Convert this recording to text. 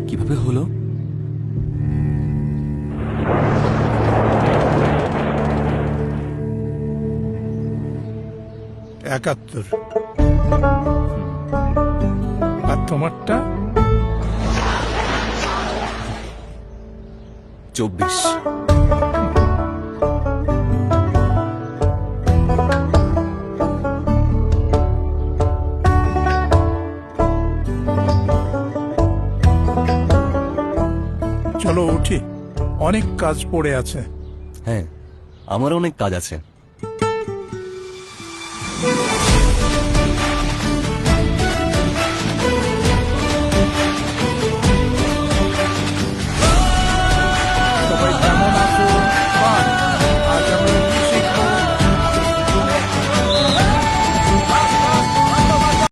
কিভাবে হলো? একাত্তর। আর তোমারটা? 24। চলো উঠি, অনেক কাজ পড়ে আছে। হ্যাঁ, আমার অনেক কাজ আছে।